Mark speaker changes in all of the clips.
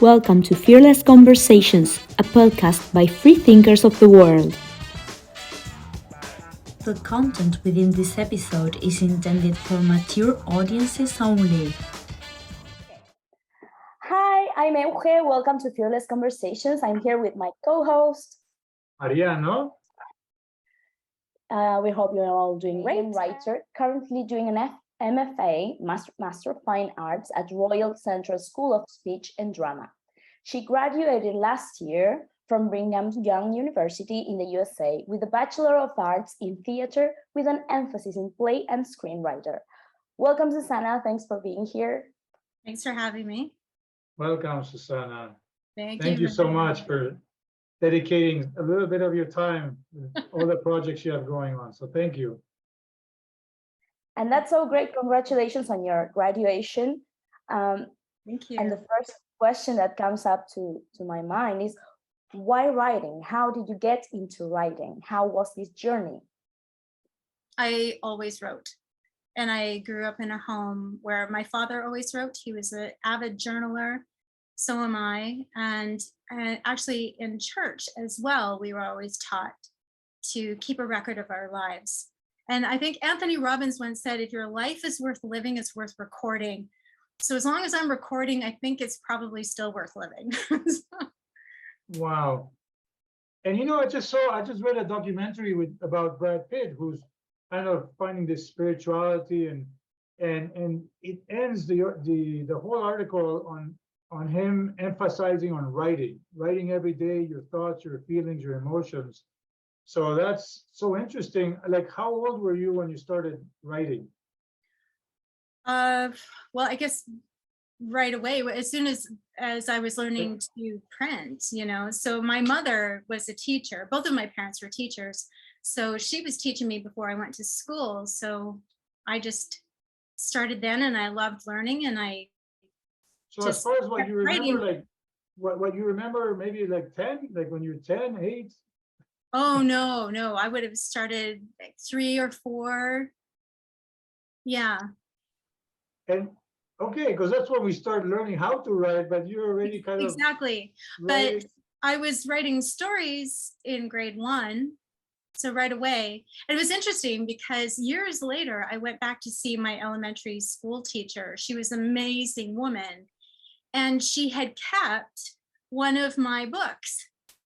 Speaker 1: Welcome to Fearless Conversations, a podcast by free thinkers of the world. The content within this episode is intended for mature audiences only.
Speaker 2: Hi, I'm Euge. Welcome to Fearless Conversations. I'm here with my co-host,
Speaker 3: Mariano.
Speaker 2: We hope you're all doing great. Writer, currently doing an MFA, Master of Fine Arts at Royal Central School of Speech and Drama. She graduated last year from Brigham Young University in the USA with a Bachelor of Arts in Theater with an emphasis in play and screenwriter. Welcome, Susanna. Thanks for being here.
Speaker 4: Thanks for having me.
Speaker 3: Welcome, Susanna.
Speaker 4: Thank
Speaker 3: you so much for dedicating a little bit of your time to all the projects you have going on. So thank you.
Speaker 2: And that's so great. Congratulations on your graduation.
Speaker 4: Thank you.
Speaker 2: And the first question that comes up to my mind is, why writing? How did you get into writing? How was this journey?
Speaker 4: I always wrote. And I grew up in a home where my father always wrote. He was an avid journaler. So am I. And actually in church as well, we were always taught to keep a record of our lives. And I think Anthony Robbins once said, if your life is worth living, it's worth recording. So as long as I'm recording, I think it's probably still worth living.
Speaker 3: Wow. And I just read a documentary about Brad Pitt, who's kind of finding this spirituality, and it ends the whole article on him emphasizing on writing every day, your thoughts, your feelings, your emotions. So that's so interesting. Like, how old were you when you started writing?
Speaker 4: Well, I guess right away, as soon as I was learning to print, so my mother was a teacher. Both of my parents were teachers. So she was teaching me before I went to school. So I just started then, and I loved learning, and I
Speaker 3: So as far as what you remember, like what you remember, maybe like 10, like when you're 10, 8?
Speaker 4: Oh, no, I would have started like 3 or 4. Yeah.
Speaker 3: And okay, because that's when we start learning how to write, but you're already kind of
Speaker 4: exactly. But I was writing stories in grade 1. So right away, and it was interesting because years later, I went back to see my elementary school teacher. She was an amazing woman, and she had kept one of my books,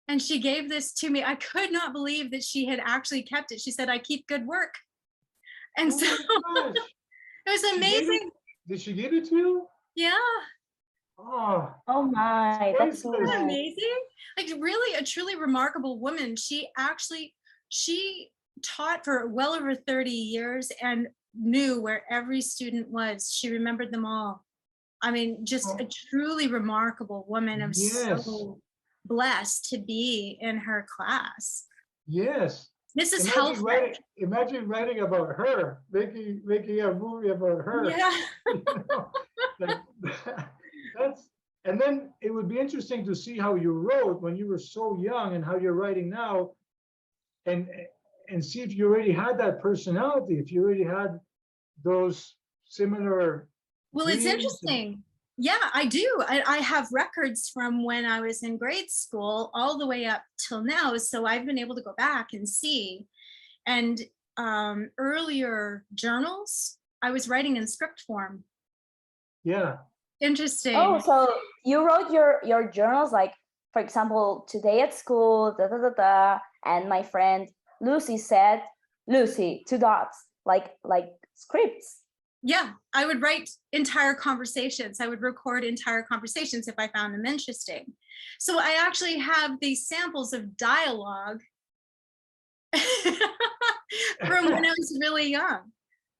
Speaker 4: and she gave this to me. I could not believe that she had actually kept it. She said, "I keep good work." And so it was amazing.
Speaker 3: Did she give it to you?
Speaker 4: Yeah.
Speaker 3: Oh
Speaker 2: my, that's so
Speaker 4: amazing. Like, really a truly remarkable woman. She taught for well over 30 years and knew where every student was. She remembered them all. I mean, just a truly remarkable woman. I'm so blessed to be in her class.
Speaker 3: Yes.
Speaker 4: Mrs. Helfrich.
Speaker 3: Imagine writing about her, making a movie about her.
Speaker 4: Yeah.
Speaker 3: And then it would be interesting to see how you wrote when you were so young and how you're writing now, and see if you already had that personality, if you already had those similar.
Speaker 4: Well, it's interesting. Yeah, I do. I have records from when I was in grade school all the way up till now. So I've been able to go back and see. And earlier journals, I was writing in script form.
Speaker 3: Yeah.
Speaker 4: Interesting.
Speaker 2: Oh, so you wrote your journals, like, for example, today at school, and my friend Lucy said, Lucy, 2 dots, like scripts.
Speaker 4: Yeah, I would write entire conversations. I would record entire conversations if I found them interesting. So I actually have these samples of dialogue from when I was really young,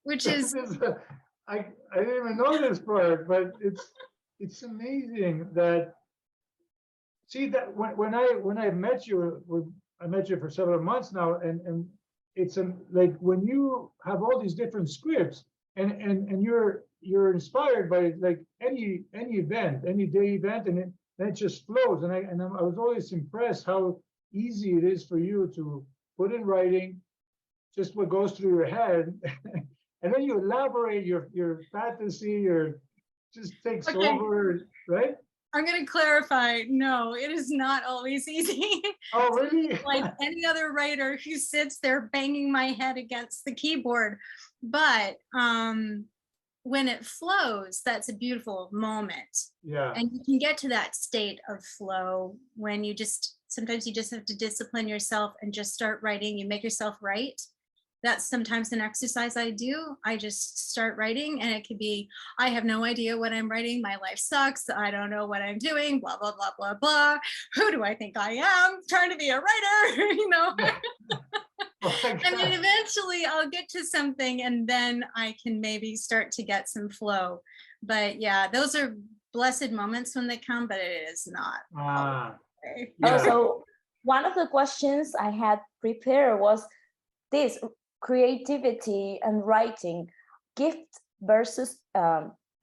Speaker 4: which is
Speaker 3: I didn't even know this part, but it's amazing that. See that when I met you, I met you for several months now, and it's like when you have all these different scripts, and you're inspired by like any event, any day event, and it just flows. And I was always impressed how easy it is for you to put in writing just what goes through your head, and then you elaborate your fantasy, just takes over, right?
Speaker 4: I'm going to clarify. No, it is not always easy.
Speaker 3: Oh, really?
Speaker 4: Like any other writer who sits there banging my head against the keyboard. But when it flows, that's a beautiful moment.
Speaker 3: Yeah.
Speaker 4: And you can get to that state of flow when you just, sometimes you just have to discipline yourself and just start writing. You make yourself write. That's sometimes an exercise I do. I just start writing, and it could be, I have no idea what I'm writing. My life sucks. I don't know what I'm doing, blah, blah, blah, blah, blah. Who do I think I am? Trying to be a writer, you know?
Speaker 3: Oh my
Speaker 4: And then
Speaker 3: God.
Speaker 4: eventually I'll get to something, and then I can maybe start to get some flow. But yeah, those are blessed moments when they come, but it is not.
Speaker 3: Ah,
Speaker 4: Okay.
Speaker 3: yeah.
Speaker 2: Also, one of the questions I had prepared was this: creativity and writing, gift versus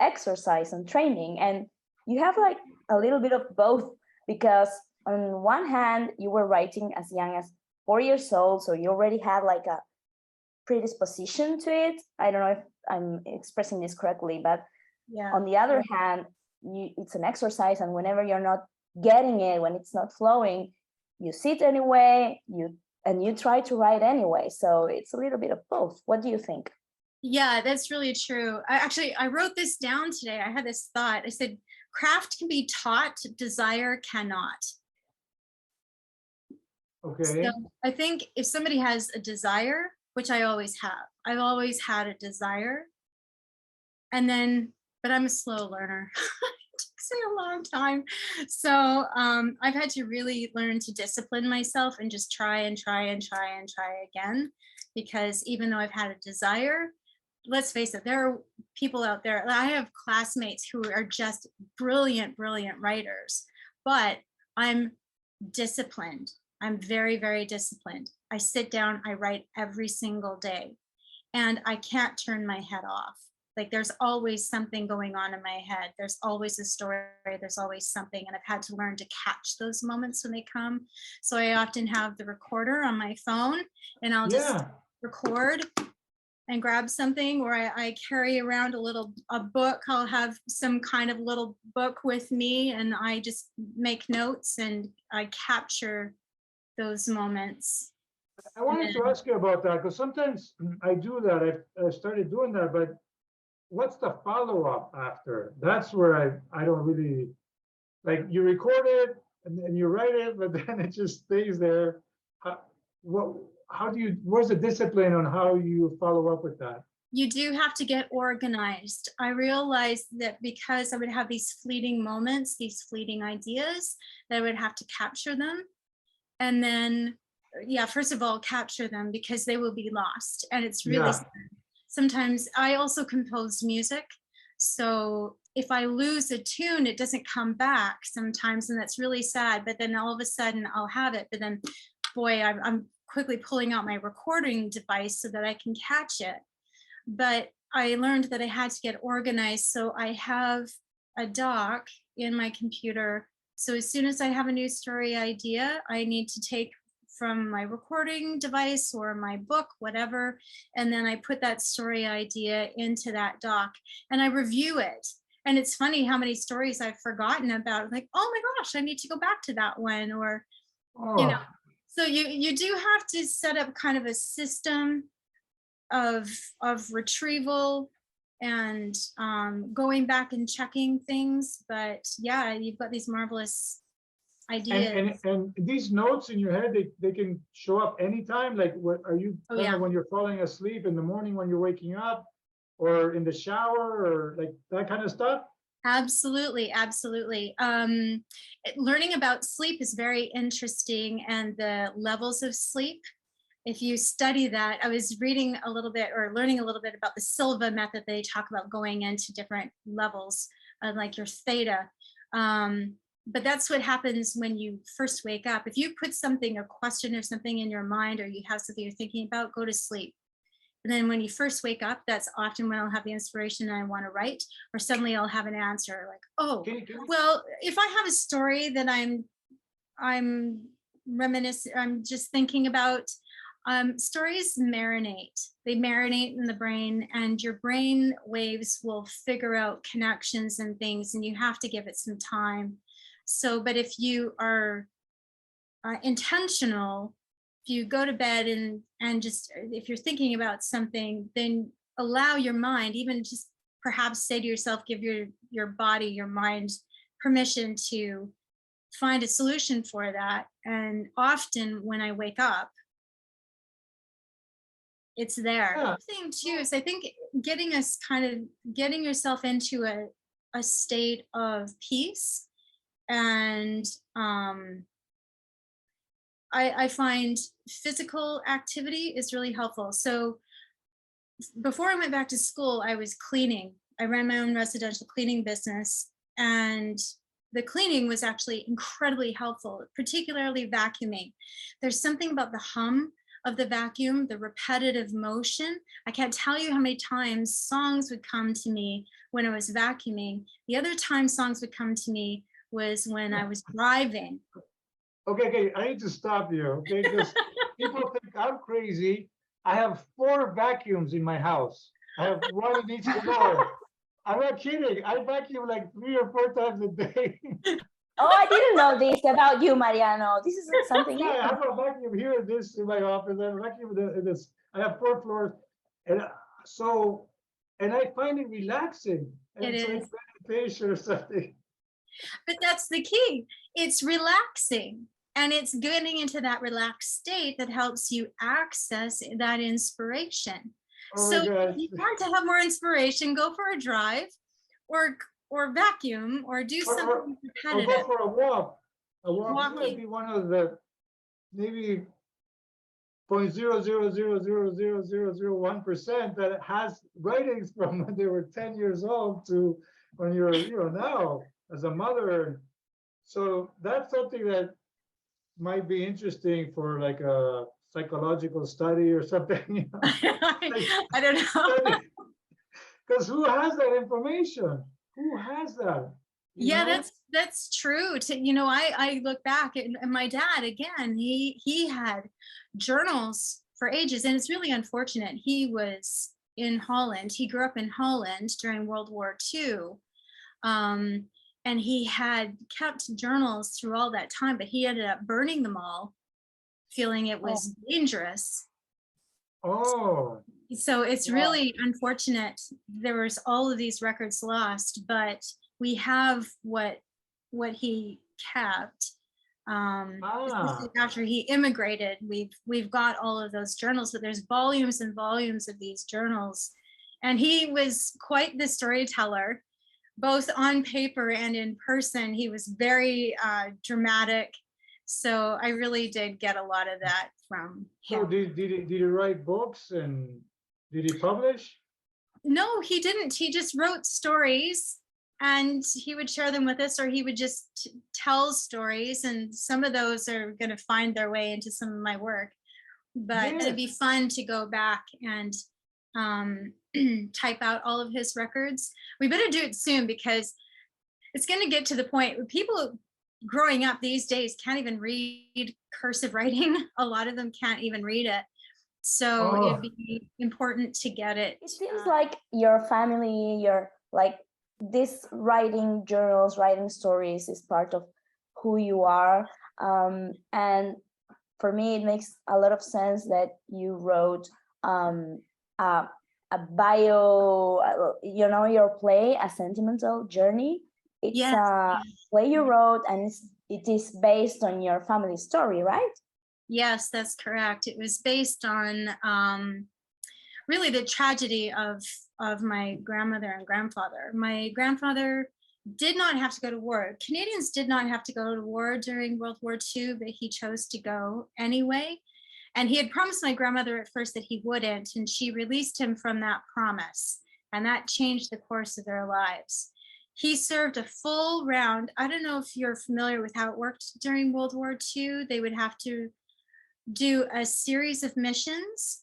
Speaker 2: exercise and training. And you have like a little bit of both, because on one hand, you were writing as young as 4 years old, so you already had like a predisposition to it. I don't know if I'm expressing this correctly, but
Speaker 4: Yeah.
Speaker 2: on the other hand, it's an exercise, and whenever you're not getting it, when it's not flowing, you sit anyway, you try to write anyway. So it's a little bit of both. What do you think?
Speaker 4: Yeah, that's really true. I wrote this down today. I had this thought. I said, craft can be taught, desire cannot.
Speaker 3: Okay.
Speaker 4: So I think if somebody has a desire, which I always have, I've always had a desire. And then, but I'm a slow learner. It takes me a long time. So I've had to really learn to discipline myself and just try and try and try and try again. Because even though I've had a desire, let's face it, there are people out there. I have classmates who are just brilliant, brilliant writers, but I'm disciplined. I'm very, very disciplined. I sit down, I write every single day, and I can't turn my head off. Like there's always something going on in my head. There's always a story, there's always something. And I've had to learn to catch those moments when they come. So I often have the recorder on my phone, and I'll just record and grab something, or I carry around a book. I'll have some kind of little book with me, and I just make notes and I capture those moments.
Speaker 3: I wanted to ask you about that, because sometimes I do that. I started doing that, but what's the follow-up after? That's where I don't really, like, you record it and then you write it, but then it just stays there. Where's the discipline on how you follow up with that?
Speaker 4: You do have to get organized. I realized that because I would have these fleeting moments, these fleeting ideas, that I would have to capture them. And then, yeah, first of all, capture them, because they will be lost. And it's really sad. Sometimes I also compose music. So if I lose a tune, it doesn't come back sometimes, and that's really sad. But then all of a sudden I'll have it. But then, boy, I'm quickly pulling out my recording device so that I can catch it. But I learned that I had to get organized. So I have a doc in my computer. So as soon as I have a new story idea, I need to take from my recording device or my book, whatever, and then I put that story idea into that doc and I review it. And it's funny how many stories I've forgotten about, like, oh my gosh, I need to go back to that one, or, you know. So you do have to set up kind of a system of retrieval and going back and checking things. But yeah, you've got these marvelous ideas.
Speaker 3: And these notes in your head, they can show up anytime. Like, what are you when you're falling asleep, in the morning when you're waking up, or in the shower, or like that kind of stuff?
Speaker 4: Absolutely, absolutely. Learning about sleep is very interesting, and the levels of sleep. If you study that, I was reading a little bit, or learning a little bit about the Silva method. They talk about going into different levels, like your theta. But that's what happens when you first wake up. If you put something, a question or something in your mind, or you have something you're thinking about, go to sleep. And then when you first wake up, that's often when I'll have the inspiration and I want to write, or suddenly I'll have an answer like, oh, well, if I have a story that I'm reminiscing, I'm just thinking about, Stories marinate. They marinate in the brain, and your brain waves will figure out connections and things, and you have to give it some time. So, but if you are intentional, if you go to bed and just, if you're thinking about something, then allow your mind, even just perhaps say to yourself, give your body, your mind permission to find a solution for that. And often when I wake up, it's there.
Speaker 3: Yeah.
Speaker 4: The thing too is, I think getting yourself into a state of peace, and I find physical activity is really helpful. So before I went back to school, I was cleaning. I ran my own residential cleaning business, and the cleaning was actually incredibly helpful, particularly vacuuming. There's something about the hum of the vacuum, the repetitive motion. I can't tell you how many times songs would come to me when I was vacuuming. The other time songs would come to me was when I was driving.
Speaker 3: Okay, I need to stop you, okay? Because people think I'm crazy. I have 4 vacuums in my house. I have one in each floor. I'm not kidding. I vacuum like 3 or 4 times a day.
Speaker 2: Oh, I didn't know this about you, Mariano. This is something
Speaker 3: Yeah, I
Speaker 2: new.
Speaker 3: have a vacuum here in this in my office. I have a vacuum in this. I have 4 floors, and and I find it relaxing. And
Speaker 4: It
Speaker 3: it's
Speaker 4: is.
Speaker 3: like meditation or something.
Speaker 4: But that's the key. It's relaxing, and it's getting into that relaxed state that helps you access that inspiration.
Speaker 3: Oh
Speaker 4: So
Speaker 3: my gosh.
Speaker 4: if you want to have more inspiration, go for a drive, or vacuum, or do something
Speaker 3: Or
Speaker 4: repetitive.
Speaker 3: go for a walk. A walk
Speaker 4: Walking.
Speaker 3: might be one of the maybe 0.0000001% that has writings from when they were 10 years old to when you're now as a mother. So that's something that might be interesting for like a psychological study or something.
Speaker 4: I don't know.
Speaker 3: Because who has that information? Who has that?
Speaker 4: Yeah,
Speaker 3: know?
Speaker 4: that's true. I look back and my dad, again, he had journals for ages, and it's really unfortunate. He was in Holland. He grew up in Holland during World War II. And he had kept journals through all that time, but he ended up burning them all, feeling it was dangerous.
Speaker 3: Oh.
Speaker 4: So it's really unfortunate. There was all of these records lost, but we have what he kept. Especially after he immigrated, we've got all of those journals, but there's volumes and volumes of these journals. And he was quite the storyteller, both on paper and in person. He was very dramatic. So I really did get a lot of that from him.
Speaker 3: So did he write books, and did he publish?
Speaker 4: No, he didn't. He just wrote stories, and he would share them with us, or he would just tell stories, and some of those are going to find their way into some of my work. But it'd be fun to go back and type out all of his records. We better do it soon, because it's going to get to the point where people growing up these days can't even read cursive writing. A lot of them can't even read it. So it'd be important to get it.
Speaker 2: It seems like your family, this writing journals, writing stories is part of who you are. And for me, it makes a lot of sense that you wrote a bio, your play, A Sentimental Journey. It's a play you wrote, and it is based on your family story, right?
Speaker 4: Yes, that's correct. It was based on really the tragedy of my grandmother and grandfather. My grandfather did not have to go to war. Canadians did not have to go to war during World War II, but he chose to go anyway. And he had promised my grandmother at first that he wouldn't, and she released him from that promise. And that changed the course of their lives. He served a full round. I don't know if you're familiar with how it worked during World War II. They would have to do a series of missions,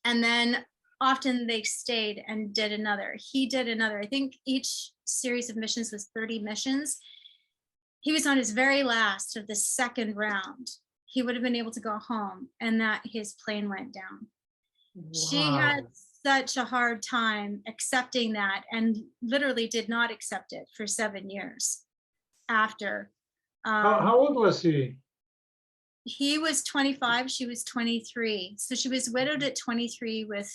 Speaker 4: and then often they stayed and did another. He did another. I think each series of missions was 30 missions. He was on his very last of the second round. he would have been able to go home, and that his plane went down. She
Speaker 3: Wow.
Speaker 4: had such a hard time accepting that, and literally did not accept it for 7 years after.
Speaker 3: How old was he?
Speaker 4: He was 25, she was 23. So she was widowed at 23 with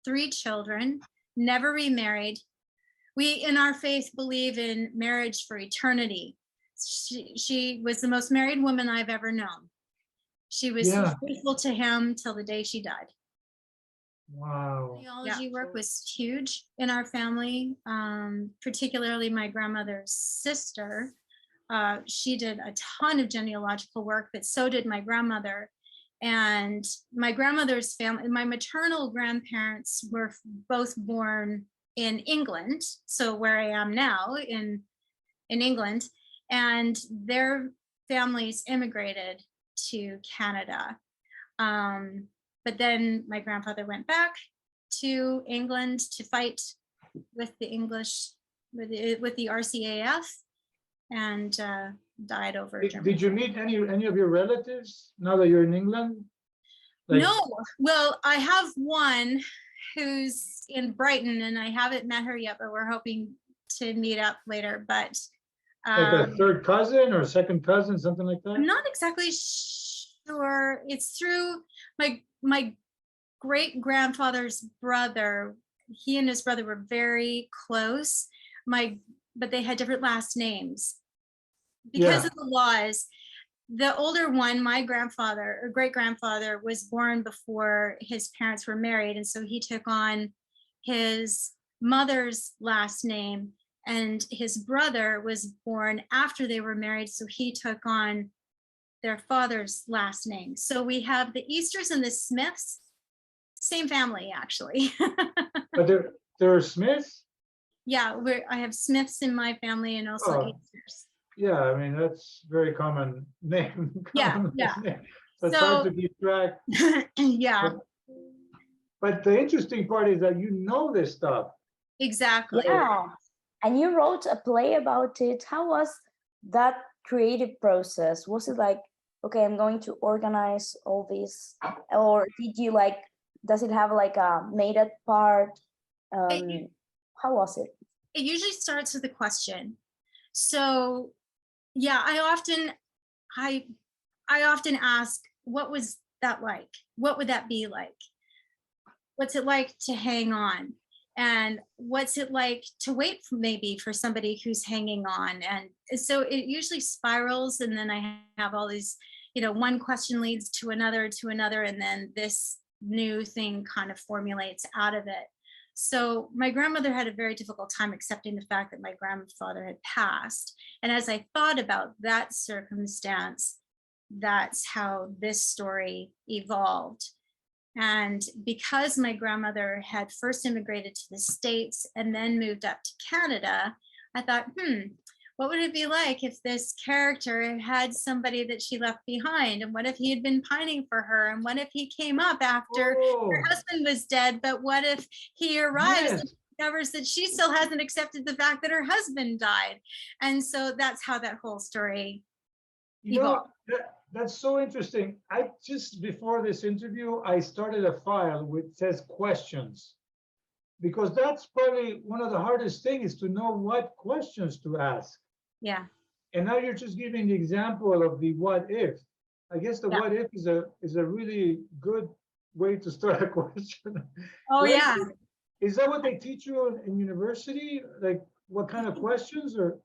Speaker 4: 3 children, never remarried. We in our faith believe in marriage for eternity. She was the most married woman I've ever known. She was faithful to him till the day she died.
Speaker 3: Wow.
Speaker 4: Theology work was huge in our family, particularly my grandmother's sister. She did a ton of genealogical work, but so did my grandmother. And my grandmother's family, my maternal grandparents were both born in England, so where I am now in England, and their families immigrated to Canada. But then my grandfather went back to England to fight with the English, with the RCAF, and died over Germany.
Speaker 3: Did you meet any of your relatives now that you're in England?
Speaker 4: No, well, I have one who's in Brighton, and I haven't met her yet, but we're hoping to meet up later. But
Speaker 3: like a third cousin or second cousin, something like that?
Speaker 4: I'm not exactly sure. It's through my great grandfather's brother. He and his brother were very close. But they had different last names because of the laws. The older one, my grandfather or great grandfather, was born before his parents were married, and so he took on his mother's last name, and his brother was born after they were married, so he took on their father's last name. So we have the Easters and the Smiths, same family actually.
Speaker 3: But there are Smiths?
Speaker 4: Yeah, I have Smiths in my family, and also Easters.
Speaker 3: Yeah, I mean, that's very common name.
Speaker 4: Yeah.
Speaker 3: That's hard to keep track.
Speaker 4: Yeah.
Speaker 3: But the interesting part is that you know this stuff.
Speaker 4: Exactly.
Speaker 2: Yeah. And you wrote a play about it. How was that creative process? Was it like, okay, I'm going to organize all this, or did you does it have like a made up part? How was it?
Speaker 4: It usually starts with a question. So yeah, I often ask, what was that like? What would that be like? What's it like to hang on? And what's it like to wait maybe for somebody who's hanging on? And so it usually spirals, and then I have all these, one question leads to another, and then this new thing kind of formulates out of it. So my grandmother had a very difficult time accepting the fact that my grandfather had passed. And as I thought about that circumstance, that's how this story evolved. And because my grandmother had first immigrated to the States and then moved up to Canada, I thought, what would it be like if this character had somebody that she left behind? And what if he had been pining for her? And what if he came up after her husband was dead? But what if he arrives and discovers that she still hasn't accepted the fact that her husband died? And so that's how that whole story evolved.
Speaker 3: That's so interesting. I just, before this interview, I started a file which says questions, because that's probably one of the hardest things, is to know what questions to ask.
Speaker 4: Yeah.
Speaker 3: And now you're just giving the example of the what if. I guess the what if is a really good way to start a question.
Speaker 4: Oh,
Speaker 3: right?
Speaker 4: yeah.
Speaker 3: Is that what they teach you in university? Like what kind of questions? Or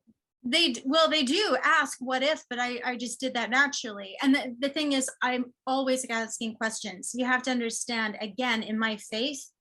Speaker 4: they do ask what if, but I just did that naturally. And the thing is, I'm always asking questions. You have to understand, again, in my faith,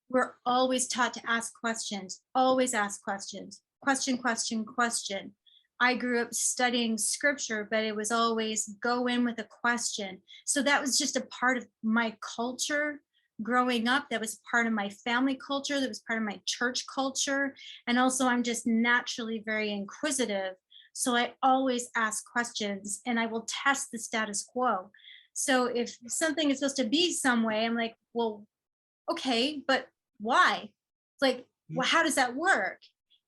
Speaker 4: we're always taught to ask questions, always ask questions, question. I grew up studying scripture, but it was always go in with a question. So that was just a part of my culture growing up. That was part of my family culture. That was part of my church culture. And also I'm just naturally very inquisitive. So I always ask questions, and I will test the status quo. So if something is supposed to be some way, I'm like, well, okay, but why? It's like, well, how does that work?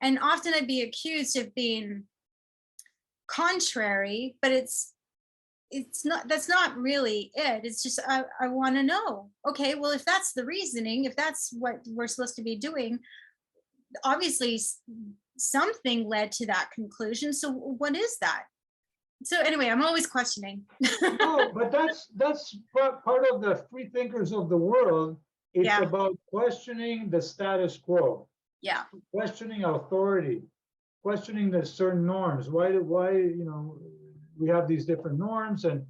Speaker 4: And often I'd be accused of being contrary, but it's that's not really it. It's just, I want to know, okay, well, if that's the reasoning, if that's what we're supposed to be doing, obviously something led to that conclusion. So what is that? So anyway, I'm always questioning.
Speaker 3: No, but that's part of the free thinkers of the world. It's
Speaker 4: Yeah.
Speaker 3: about questioning the status quo,
Speaker 4: Yeah.
Speaker 3: questioning authority, questioning the certain norms. Why, you know, we have these different norms, and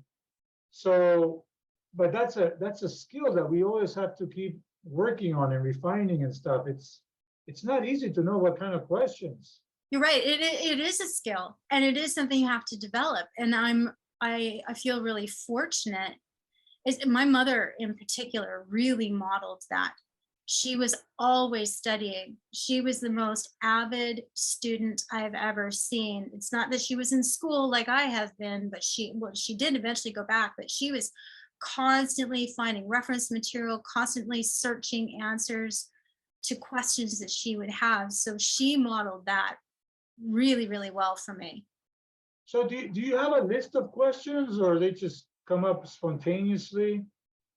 Speaker 3: so, but that's a skill that we always have to keep working on and refining and stuff. It's not easy to know what kind of questions.
Speaker 4: You're right. It is a skill, and it is something you have to develop. And I feel really fortunate. My mother in particular really modeled that. She was always studying. She was the most avid student I've ever seen. It's not that she was in school like I have been, but she did eventually go back, but she was constantly finding reference material, constantly searching answers to questions that she would have. So she modeled that really, really well for me.
Speaker 3: So do you have a list of questions, or they just come up spontaneously?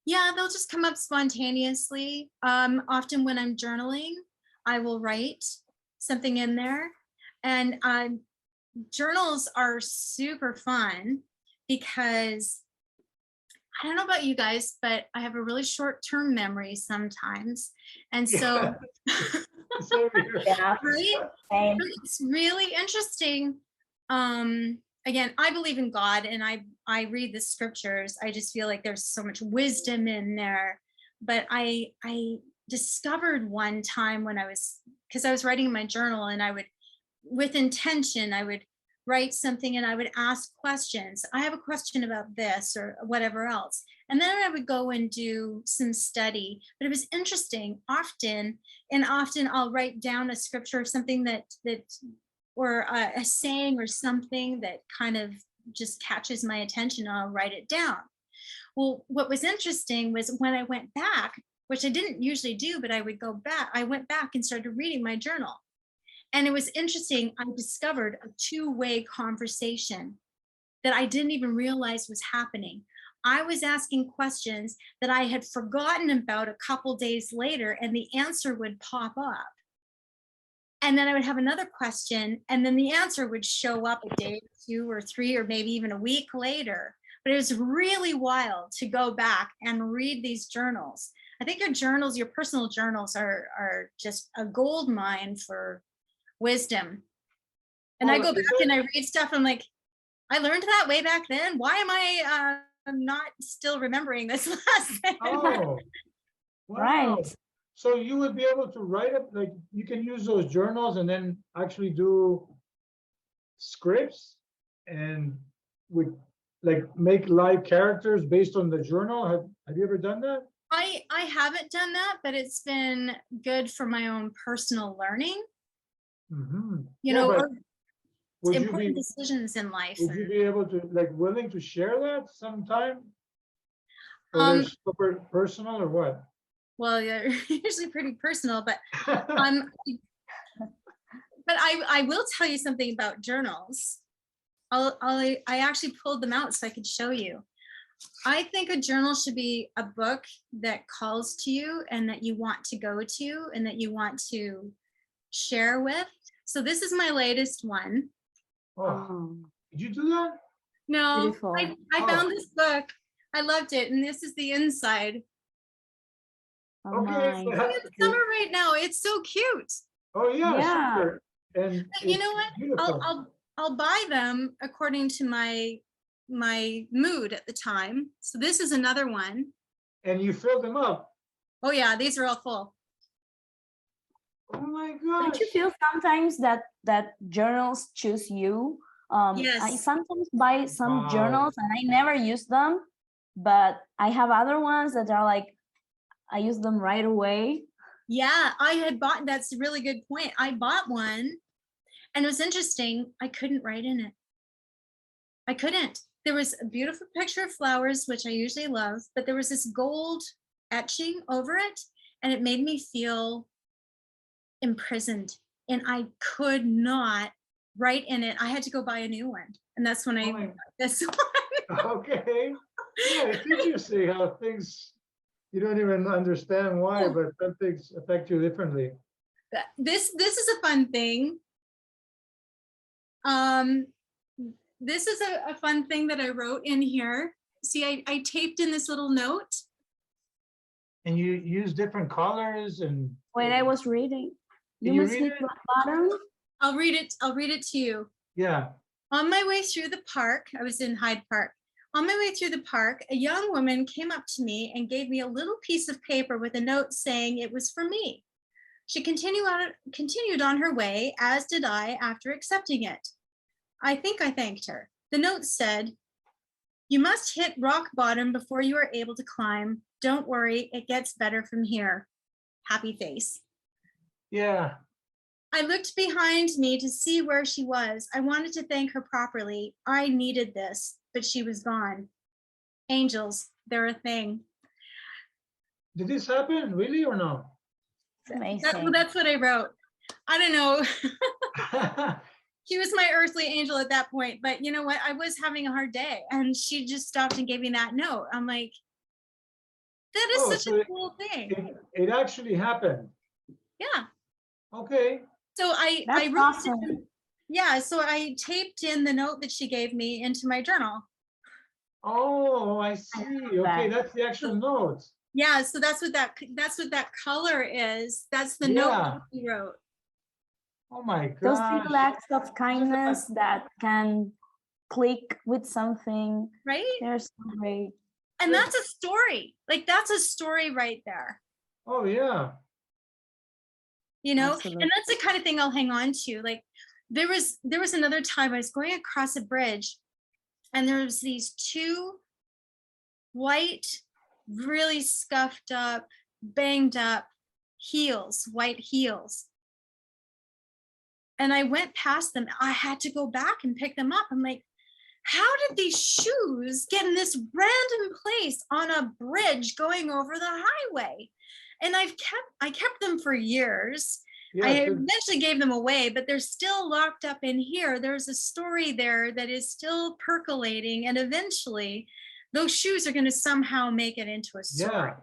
Speaker 4: Yeah, they'll just come up spontaneously. Often when I'm journaling, I will write something in there. And journals are super fun because I don't know about you guys, but I have a really short-term memory sometimes. And so,
Speaker 2: Yeah.
Speaker 4: right?
Speaker 2: Same.
Speaker 4: It's really interesting. Again, I believe in God, and I read the scriptures. I just feel like there's so much wisdom in there. But I discovered one time when because I was writing in my journal, and I would, with intention, I would write something and I would ask questions. I have a question about this or whatever else. And then I would go and do some study. But it was interesting. Often I'll write down a scripture or something that or a saying or something that kind of just catches my attention, and I'll write it down. Well, what was interesting was when I went back, which I didn't usually do, but I went back and started reading my journal. And it was interesting, I discovered a two-way conversation that I didn't even realize was happening. I was asking questions that I had forgotten about a couple days later, and the answer would pop up. And then I would have another question, and then the answer would show up a day, 2 or 3, or maybe even a week later. But it was really wild to go back and read these journals. I think your personal journals are just a gold mine for wisdom. And I go back and I read stuff, I'm like, I learned that way back then. Why am I not still remembering this lesson?
Speaker 3: Oh, wow.
Speaker 2: Right.
Speaker 3: So you would be able to write up, like you can use those journals and then actually do scripts and would like make live characters based on the journal. Have you ever done that?
Speaker 4: I haven't done that, but it's been good for my own personal learning.
Speaker 3: Mm-hmm.
Speaker 4: You know,
Speaker 3: would
Speaker 4: important decisions in life.
Speaker 3: Would you be able to, like, willing to share that sometime? Or they're super personal or what?
Speaker 4: Well, they're usually pretty personal, but but I will tell you something about journals. I actually pulled them out so I could show you. I think a journal should be a book that calls to you and that you want to go to and that you want to share with. So this is my latest one.
Speaker 3: Oh, did you do that?
Speaker 4: No,
Speaker 2: Beautiful.
Speaker 4: I found this book. I loved it, and this is the inside.
Speaker 2: Oh,
Speaker 3: Okay.
Speaker 2: nice.
Speaker 4: It's summer right now. It's so cute.
Speaker 3: Oh yeah,
Speaker 2: Yeah.
Speaker 3: super. And
Speaker 4: You know what?
Speaker 3: beautiful.
Speaker 4: I'll buy them according to my mood at the time. So this is another one.
Speaker 3: And you filled them up.
Speaker 4: Oh yeah, these are all full.
Speaker 3: Oh my
Speaker 2: Don't
Speaker 3: gosh.
Speaker 2: you feel sometimes that journals choose you?
Speaker 4: Yes.
Speaker 2: I sometimes buy some
Speaker 3: Wow.
Speaker 2: journals and I never use them, but I have other ones that are like, I use them right away.
Speaker 4: Yeah, I had bought, that's a really good point. I bought one and it was interesting. I couldn't write in it. I couldn't. There was a beautiful picture of flowers, which I usually love, but there was this gold etching over it and it made me feel imprisoned and I could not write in it. I had to go buy a new one. And that's when I got this one.
Speaker 3: Okay. Yeah, it's interesting how things, you don't even understand why, but some things affect you differently.
Speaker 4: This is a fun thing. This is a fun thing that I wrote in here. See, I taped in this little note.
Speaker 3: And you use different colors and.
Speaker 2: When I was reading,
Speaker 3: Can
Speaker 2: you
Speaker 3: you
Speaker 2: must
Speaker 3: read
Speaker 2: hit
Speaker 3: it?
Speaker 2: rock bottom.
Speaker 4: I'll read it to you.
Speaker 3: Yeah.
Speaker 4: On my way through the park, I was in Hyde Park. On my way through the park, a young woman came up to me and gave me a little piece of paper with a note saying it was for me. She continued on her way, as did I after accepting it. I think I thanked her. The note said, "You must hit rock bottom before you are able to climb. Don't worry, it gets better from here. Happy face."
Speaker 3: Yeah.
Speaker 4: I looked behind me to see where she was. I wanted to thank her properly. I needed this, but she was gone. Angels, they're a thing.
Speaker 3: Did this happen really or no?
Speaker 2: It's amazing.
Speaker 4: That's what I wrote. I don't know. She was my earthly angel at that point, but you know what? I was having a hard day and she just stopped and gave me that note. I'm like, that is such a cool thing.
Speaker 3: It actually happened.
Speaker 4: Yeah.
Speaker 3: Okay.
Speaker 4: So I wrote
Speaker 2: awesome.
Speaker 4: Yeah, so I taped in the note that she gave me into my journal.
Speaker 3: Oh, I see. Okay, that's the actual note.
Speaker 4: Yeah, so that's what that color is. That's the note that she wrote.
Speaker 3: Oh my gosh.
Speaker 2: Those little acts of kindness that can click with something.
Speaker 4: Right?
Speaker 2: They're so great.
Speaker 4: And that's a story. Like that's a story right there.
Speaker 3: Oh yeah.
Speaker 4: You know,
Speaker 2: Absolutely.
Speaker 4: and that's the kind of thing I'll hang on to. Like there was another time I was going across a bridge and there was these two white, really scuffed up, banged up heels, white heels. And I went past them. I had to go back and pick them up. I'm like, how did these shoes get in this random place on a bridge going over the highway? And I kept them for years.
Speaker 3: Yeah,
Speaker 4: I eventually gave them away, but they're still locked up in here. There's a story there that is still percolating, and eventually those shoes are going to somehow make it into a story.
Speaker 3: Yeah.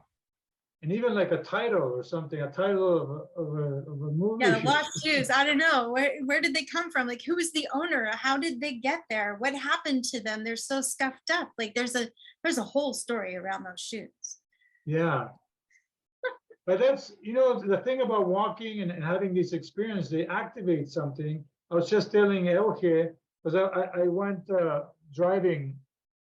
Speaker 3: And even like a title or something, a title of a movie.
Speaker 4: Yeah, the lost shoes. I don't know. Where did they come from? Like, who was the owner? How did they get there? What happened to them? They're so scuffed up. Like there's a whole story around those shoes.
Speaker 3: Yeah. But that's, you know, the thing about walking and having this experience, they activate something. I was just telling Euge, because I went driving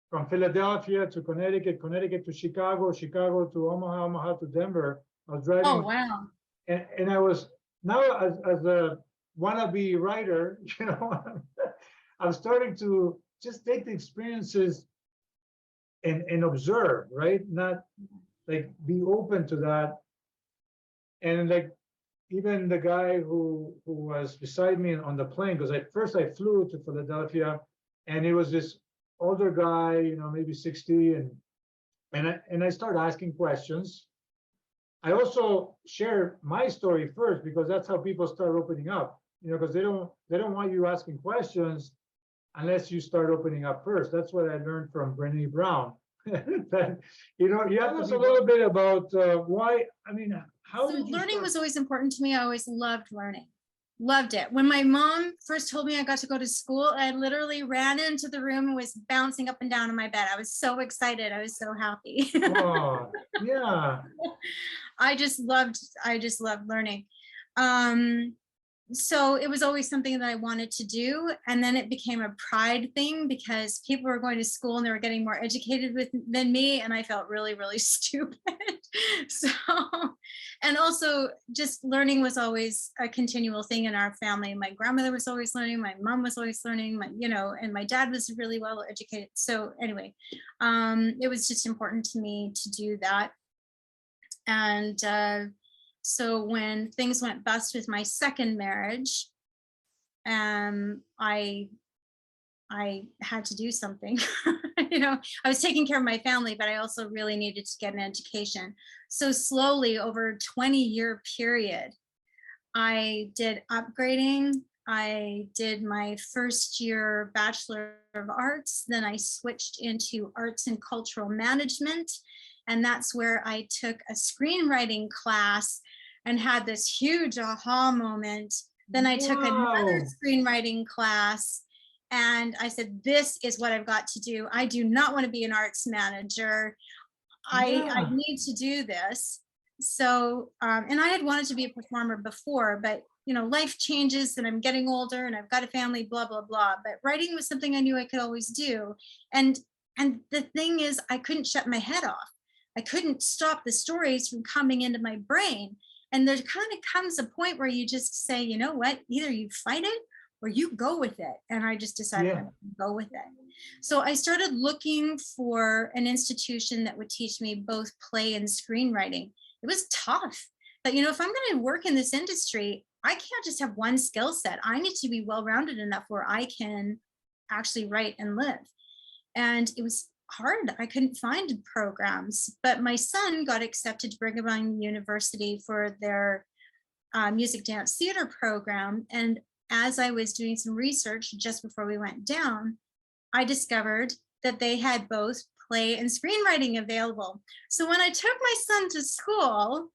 Speaker 3: from Philadelphia to Connecticut, Connecticut to Chicago, Chicago to Omaha, Omaha to Denver. I was driving.
Speaker 4: Oh, wow.
Speaker 3: And I was, now as a wannabe writer, you know, I'm starting to just take the experiences and observe, right? Not like be open to that. And like even the guy who was beside me on the plane, because at first I flew to Philadelphia and it was this older guy, you know, maybe 60, and I started asking questions. I also share my story first because that's how people start opening up, you know, because they don't want you asking questions unless you start opening up first. That's what I learned from Brené Brown. That, you know, you have to tell us a little bit about why. I mean, how
Speaker 4: So
Speaker 3: did you
Speaker 4: learning
Speaker 3: start?
Speaker 4: was always important to me. I always loved learning. Loved it. When my mom first told me I got to go to school, I literally ran into the room and was bouncing up and down in my bed. I was so excited. I was so happy.
Speaker 3: Oh, yeah.
Speaker 4: I just loved learning. So it was always something that I wanted to do. And then it became a pride thing because people were going to school and they were getting more educated than me. And I felt really, really stupid. So, and also just learning was always a continual thing in our family. My grandmother was always learning. My mom was always learning, and my dad was really well educated. So anyway, it was just important to me to do that. And, so when things went bust with my second marriage, I had to do something. I was taking care of my family, but I also really needed to get an education. So slowly over a 20-year period, I did upgrading. I did my first year Bachelor of Arts. Then I switched into Arts and Cultural Management. And that's where I took a screenwriting class and had this huge aha moment. Then I took another screenwriting class and I said, this is what I've got to do. I do not want to be an arts manager. I need to do this. So, and I had wanted to be a performer before, but you know, life changes and I'm getting older and I've got a family, blah, blah, blah. But writing was something I knew I could always do. And the thing is, I couldn't shut my head off. I couldn't stop the stories from coming into my brain. And there kind of comes a point where you just say, you know what, either you fight it or you go with it. And I just decided I'm going to go with it. So I started looking for an institution that would teach me both play and screenwriting. It was tough, but you know, if I'm going to work in this industry, I can't just have one skill set. I need to be well-rounded enough where I can actually write and live. And it was hard. I couldn't find programs, but my son got accepted to Brigham Young University for their music, dance, theater program. And as I was doing some research just before we went down, I discovered that they had both play and screenwriting available. So when I took my son to school,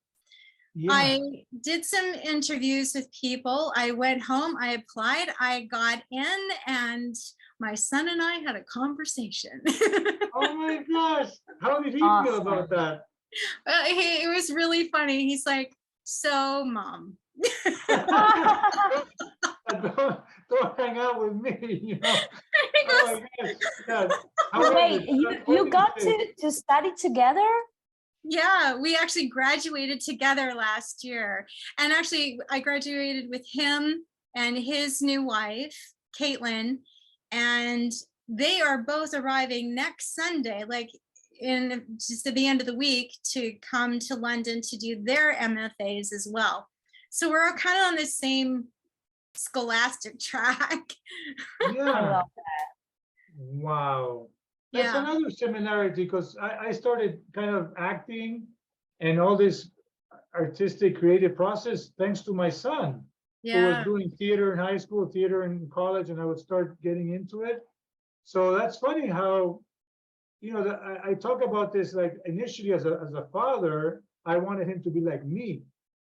Speaker 4: I did some interviews with people. I went home, I applied, I got in, and my son and I had a conversation.
Speaker 3: Oh my gosh, how did he feel about that?
Speaker 4: It was really funny. He's like, so Mom.
Speaker 3: don't hang out with me, you know. Oh my gosh.
Speaker 2: Wait, you got to study together?
Speaker 4: Yeah, we actually graduated together last year. And actually, I graduated with him and his new wife, Caitlin, and they are both arriving next Sunday, like in just at the end of the week, to come to London to do their MFAs as well. So we're all kind of on the same scholastic track.
Speaker 3: Yeah. I love that. Wow. That's another similarity, because I started kind of acting and all this artistic creative process thanks to my son, who was doing theater in high school, theater in college, and I would start getting into it. So that's funny how, you know, I talk about this, like initially as a father, I wanted him to be like me.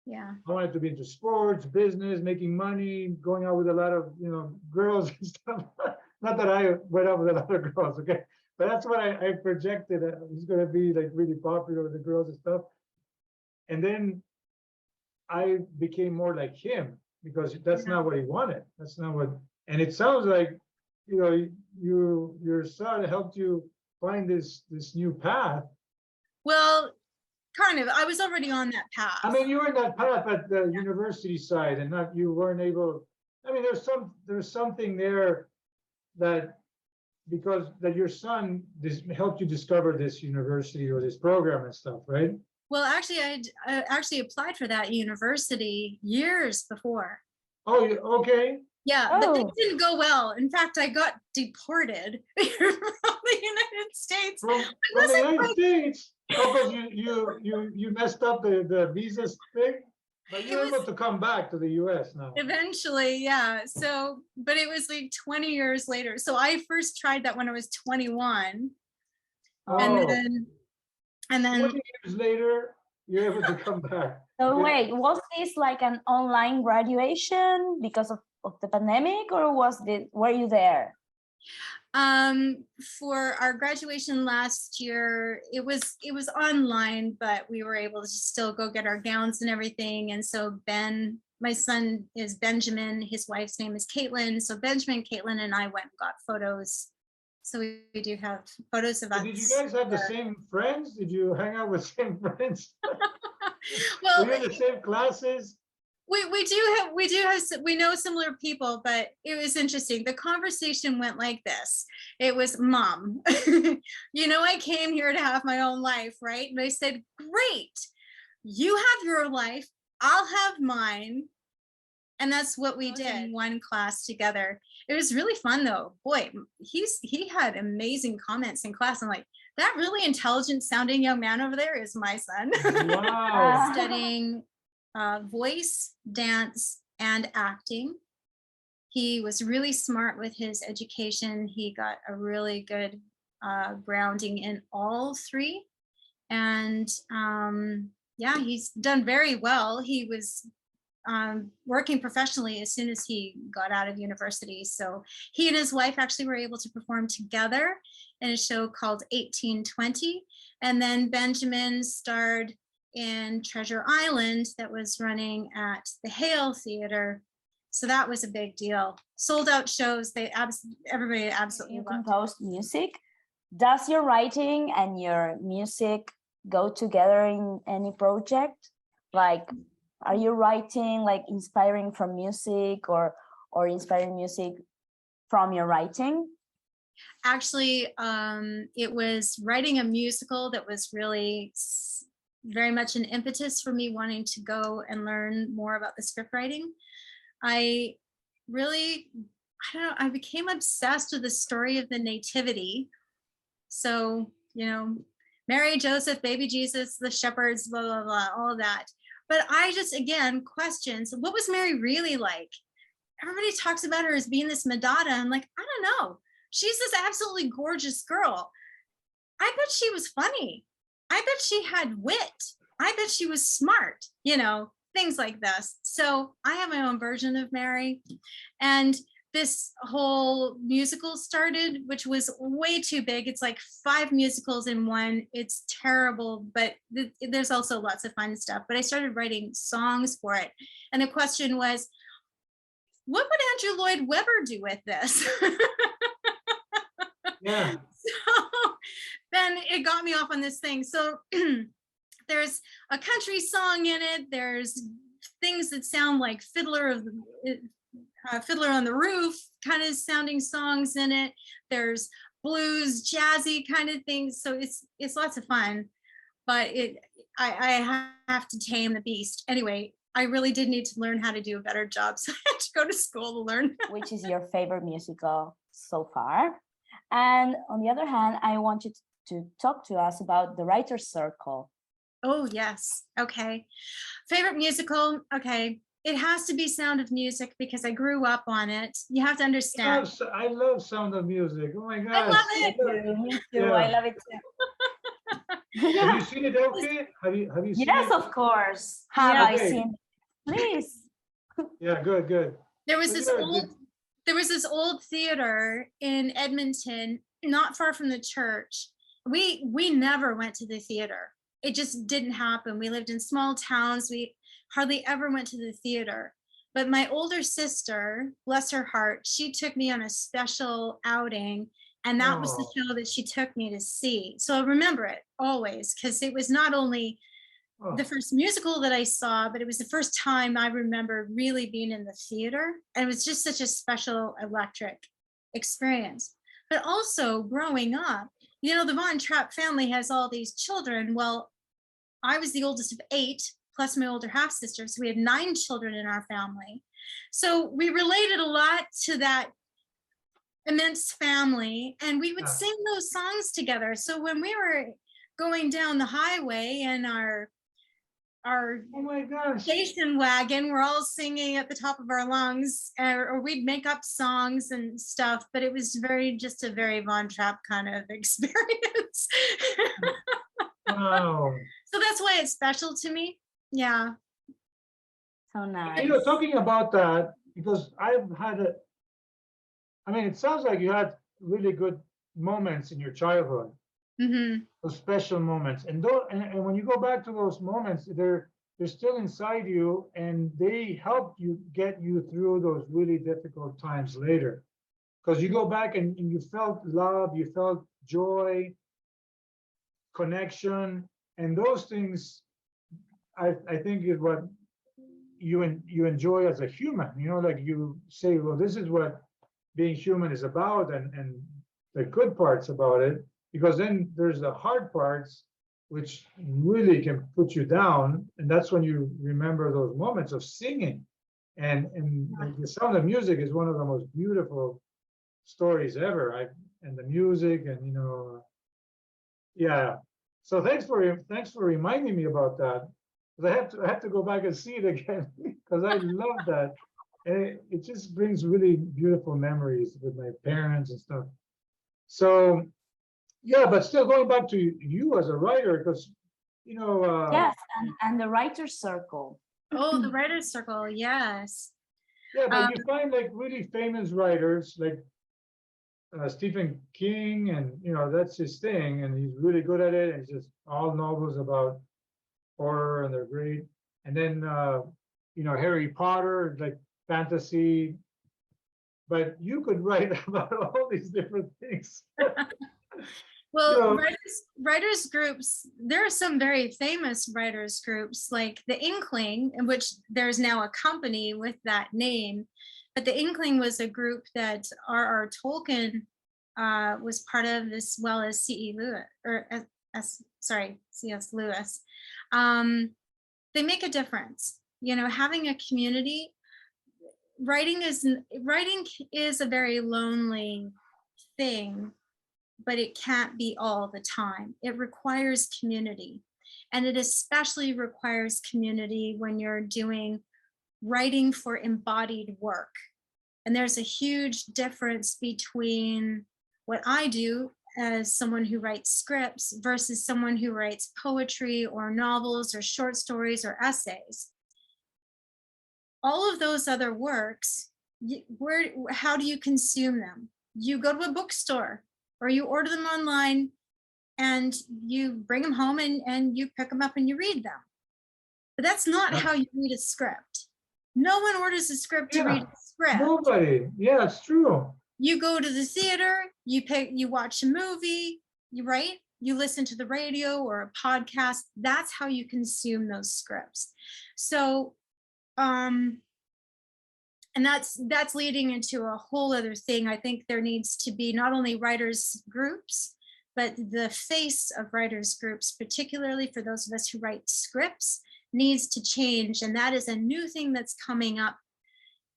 Speaker 4: Yeah.
Speaker 3: I wanted to be into sports, business, making money, going out with a lot of, you know, girls and stuff. Not that I went out with a lot of girls, okay? But that's what I projected. He's going to be like really popular with the girls and stuff. And then I became more like him, because that's not what he wanted. That's not what, and it sounds like, you know, your son helped you find this new path. Well,
Speaker 4: kind of. I was already on that path.
Speaker 3: I mean, you were in that path at the university side, and not, you weren't able, I mean, there's something there that, because that your son helped you discover this university or this program and stuff, right?
Speaker 4: Well, actually, I actually applied for that university years before.
Speaker 3: Oh, okay.
Speaker 4: Yeah, but things didn't go well. In fact, I got deported from the United States.
Speaker 3: From the United States? Because you messed up the visa thing? But you're able to come back to the US now.
Speaker 4: Eventually, yeah. So, but it was like 20 years later. So I first tried that when I was 21. And then
Speaker 3: 20 years later, you're able to come back.
Speaker 2: So wait, was this like an online graduation because of the pandemic, or were you there?
Speaker 4: For our graduation last year, it was online, but we were able to still go get our gowns and everything. And so Ben, my son is Benjamin, his wife's name is Caitlin. So Benjamin, Caitlin, and I went and got photos. So we do have photos of us.
Speaker 3: Did you guys have the same friends? Did you hang out with same friends?
Speaker 4: Well,
Speaker 3: were you in the same classes?
Speaker 4: We know similar people, but it was interesting. The conversation went like this. It was, Mom, you know, I came here to have my own life, right? And I said, great, you have your life, I'll have mine. And that's what we did in one class together. It was really fun though. Boy, he had amazing comments in class. I'm like, that really intelligent sounding young man over there is my son.
Speaker 3: Wow.
Speaker 4: Studying voice, dance, and acting. He was really smart with his education. He got a really good grounding in all three. And yeah, he's done very well. He was working professionally as soon as he got out of university. So he and his wife actually were able to perform together in a show called 1820. And then Benjamin starred in Treasure Island that was running at the Hale Theater. So that was a big deal. Sold out shows. Everybody absolutely loved it.
Speaker 2: You composed music. Does your writing and your music go together in any project? Like, are you writing like inspiring from music or inspiring music from your writing?
Speaker 4: Actually, it was writing a musical that was really very much an impetus for me wanting to go and learn more about the script writing. I don't know, I became obsessed with the story of the Nativity. So, you know, Mary, Joseph, baby Jesus, the shepherds, blah, blah, blah, all of that. But I just, again, questions, what was Mary really like? Everybody talks about her as being this Madonna. I'm like, I don't know. She's this absolutely gorgeous girl. I bet she was funny. I bet she had wit. I bet she was smart, you know, things like this. So I have my own version of Mary. And this whole musical started, which was way too big. It's like 5 musicals in one. It's terrible, but there's also lots of fun stuff. But I started writing songs for it. And the question was, what would Andrew Lloyd Webber do with this?
Speaker 3: Yeah.
Speaker 4: So then it got me off on this thing. So there's a country song in it. There's things that sound like Fiddler on the Roof kind of sounding songs in it. There's blues, jazzy kind of things. So it's lots of fun, but I have to tame the beast. Anyway, I really did need to learn how to do a better job. So I had to go to school to learn.
Speaker 2: Which is your favorite musical so far? And on the other hand, I want you to talk to us about the Writer's Circle.
Speaker 4: Oh, yes. Okay. Favorite musical. Okay. It has to be Sound of Music because I grew up on it. You have to understand.
Speaker 3: I love Sound of Music. Oh my gosh.
Speaker 4: I love it.
Speaker 2: Me too.
Speaker 3: Yeah.
Speaker 2: I love it too.
Speaker 3: Have you seen it, Euge? Have you seen
Speaker 2: Yes,
Speaker 3: it?
Speaker 2: of course. Have
Speaker 4: Yeah.
Speaker 2: I
Speaker 3: Okay.
Speaker 2: seen it? Please.
Speaker 3: Yeah, good.
Speaker 4: There was
Speaker 3: Yeah,
Speaker 4: this old theater in Edmonton, not far from the church. We never went to the theater. It just didn't happen. We lived in small towns. We hardly ever went to the theater. But my older sister, bless her heart, she took me on a special outing, and that was the
Speaker 3: Oh.
Speaker 4: show that she took me to see. So I remember it always, because it was not only
Speaker 3: Oh,
Speaker 4: the first musical that I saw, but it was the first time I remember really being in the theater. And it was just such a special electric experience. But also growing up, you know, the Von Trapp family has all these children. Well, I was the oldest of 8, plus my older half sister. So we had 9 children in our family. So we related a lot to that immense family, and we would
Speaker 3: Yeah.
Speaker 4: sing those songs together. So when we were going down the highway in our
Speaker 3: oh my gosh.
Speaker 4: station wagon, we're all singing at the top of our lungs, or we'd make up songs and stuff, but it was just a very Von Trapp kind of experience.
Speaker 3: Wow.
Speaker 4: So that's why it's special to me. Yeah.
Speaker 2: So nice.
Speaker 3: You know, talking about that, because I've had it sounds like you had really good moments in your childhood,
Speaker 4: Mm-hmm.
Speaker 3: those special moments. And when you go back to those moments, they're still inside you, and they help you get you through those really difficult times later. Because you go back and you felt love, you felt joy, connection, and those things I think is what you enjoy as a human. You know, like you say, well, this is what being human is about, and the good parts about it, because then there's the hard parts which really can put you down, and that's when you remember those moments of singing. And the Sound of Music is one of the most beautiful stories ever. And the music, and yeah. So thanks for reminding me about that. Because I have to go back and see it again because I love that. And it just brings really beautiful memories with my parents and stuff. So, yeah, but still going back to you as a writer, because,
Speaker 2: Yes, and the writer's circle.
Speaker 4: Oh, the writer's circle, yes.
Speaker 3: yeah, but you find like really famous writers like Stephen King, and that's his thing, and he's really good at it. And it's just all novels about horror, and they're great. And then Harry Potter, like fantasy. But you could write about all these different things.
Speaker 4: Well, writers groups, there are some very famous writers groups like the Inkling, in which there's now a company with that name. But the Inkling was a group that R.R. Tolkien was part of, as well as C.S. Lewis. They make a difference. Having a community. Writing is a very lonely thing, but it can't be all the time. It requires community, and it especially requires community when you're doing writing for embodied work. And there's a huge difference between what I do as someone who writes scripts versus someone who writes poetry or novels or short stories or essays. All of those other works, how do you consume them? You go to a bookstore or you order them online and you bring them home and you pick them up and you read them. But that's not how you read a script. No one orders a script to read a script.
Speaker 3: Nobody. Yeah, it's true.
Speaker 4: You go to the theater, you watch a movie, you listen to the radio or a podcast. That's how you consume those scripts. So and that's leading into a whole other thing. I think there needs to be not only writers groups, but the face of writers groups, particularly for those of us who write scripts, needs to change. And that is a new thing that's coming up.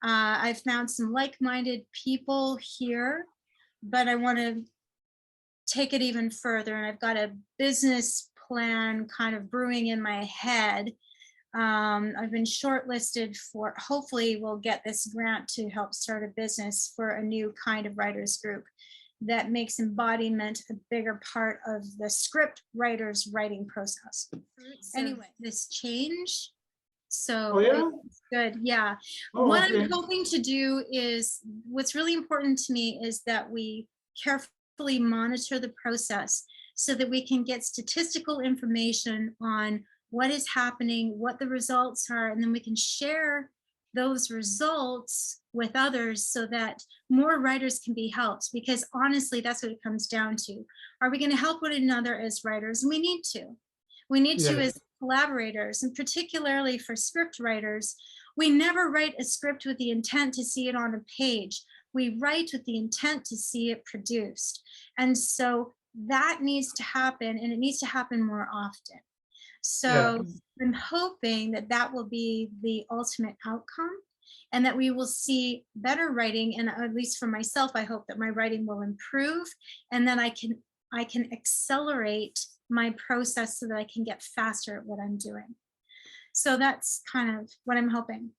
Speaker 4: I've found some like-minded people here, but I want to take it even further. And I've got a business plan kind of brewing in my head. I've been shortlisted for, hopefully we'll get this grant to help start a business for a new kind of writers group that makes embodiment a bigger part of the script writer's writing process. Anyway, this change. So it's good. Yeah. What I'm hoping to do is, what's really important to me is that we carefully monitor the process so that we can get statistical information on what is happening, what the results are, and then we can share those results with others so that more writers can be helped. Because honestly, that's what it comes down to. Are we going to help one another as writers? And we need to. We need to as collaborators, and particularly for script writers. We never write a script with the intent to see it on a page. We write with the intent to see it produced. And so that needs to happen, and it needs to happen more often. So I'm hoping that that will be the ultimate outcome, and that we will see better writing. And at least for myself, I hope that my writing will improve, and then I can accelerate my process so that I can get faster at what I'm doing. So that's kind of what I'm hoping.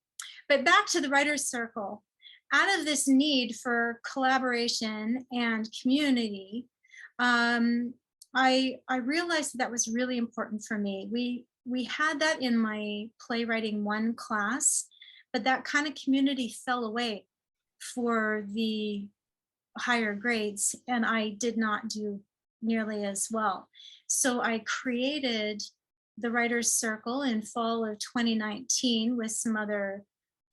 Speaker 4: But back to the writer's circle. Out of this need for collaboration and community, I realized that was really important for me. We had that in my playwriting 1 class, but that kind of community fell away for the higher grades, and I did not do nearly as well. So I created the Writers Circle in fall of 2019 with some other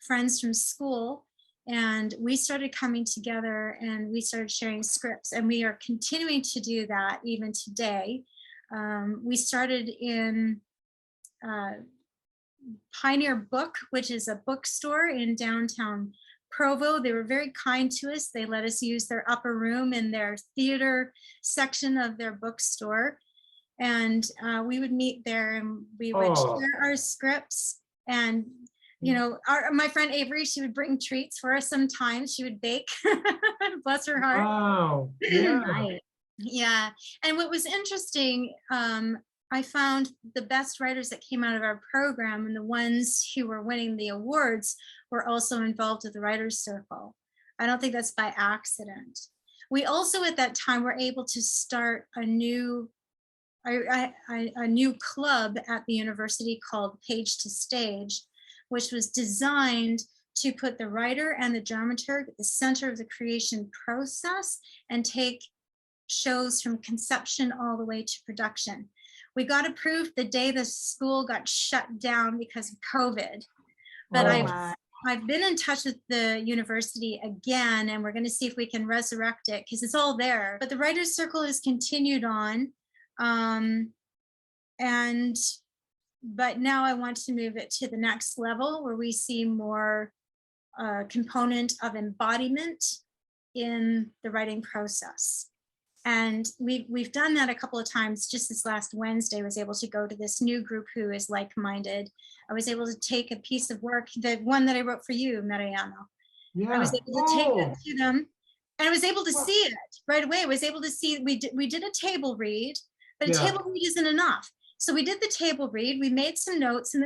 Speaker 4: friends from school. And we started coming together and we started sharing scripts, and we are continuing to do that even today. We started in Pioneer Book, which is a bookstore in downtown Provo. They were very kind to us. They let us use their upper room in their theater section of their bookstore. And we would meet there and we would share our scripts. And you know, my friend Avery, she would bring treats for us sometimes. She would bake, bless her heart.
Speaker 3: Wow. Yeah.
Speaker 4: Yeah. And what was interesting I found the best writers that came out of our program and the ones who were winning the awards were also involved with the Writers Circle. I don't think that's by accident. We also at that time were able to start a new club at the university called Page to Stage, which was designed to put the writer and the dramaturg at the center of the creation process and take shows from conception all the way to production. We got approved the day the school got shut down because of COVID, but I've been in touch with the university again, and we're going to see if we can resurrect it because it's all there. But the Writers Circle has continued on, but now I want to move it to the next level where we see more component of embodiment in the writing process. And we've done that a couple of times. Just this last Wednesday, I was able to go to this new group who is like-minded. I was able to take a piece of work, the one that I wrote for you, Mariano.
Speaker 3: Yeah.
Speaker 4: I was able to take it to them, and I was able to see it right away. I was able to see, we did a table read, but a table read isn't enough. So we did the table read, we made some notes, and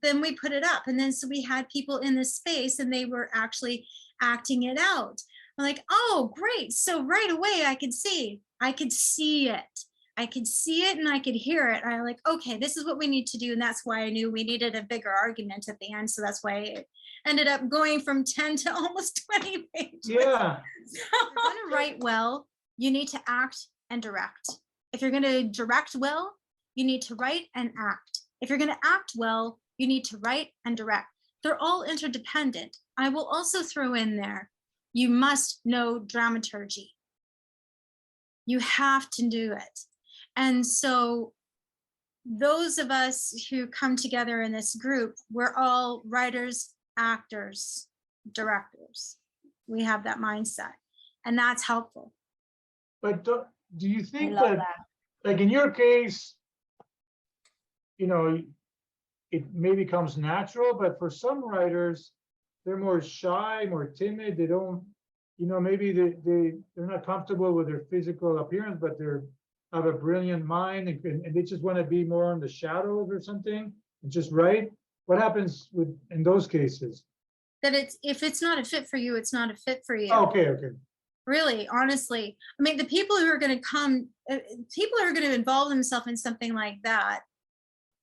Speaker 4: then we put it up. And then so we had people in this space and they were actually acting it out. I'm like, oh, great. So right away I could see it. I could see it and I could hear it. I'm like, okay, this is what we need to do. And that's why I knew we needed a bigger argument at the end. So that's why it ended up going from 10 to almost 20 pages.
Speaker 3: Yeah.
Speaker 4: If you're going to write well, you need to act and direct. If you're going to direct well, you need to write and act. If you're going to act well, you need to write and direct. They're all interdependent. I will also throw in there, you must know dramaturgy. You have to do it. And so those of us who come together in this group, we're all writers, actors, directors. We have that mindset, and that's helpful.
Speaker 3: But do you think that, like in your case, you know, it maybe comes natural, but for some writers, they're more shy, more timid. They don't, you know, maybe they're not comfortable with their physical appearance, but they have a brilliant mind, and they just want to be more in the shadows or something and just write. What happens in those cases?
Speaker 4: That if it's not a fit for you, it's not a fit for you.
Speaker 3: Oh, okay.
Speaker 4: Really, honestly. I mean, the people who are going to come, people who are going to involve themselves in something like that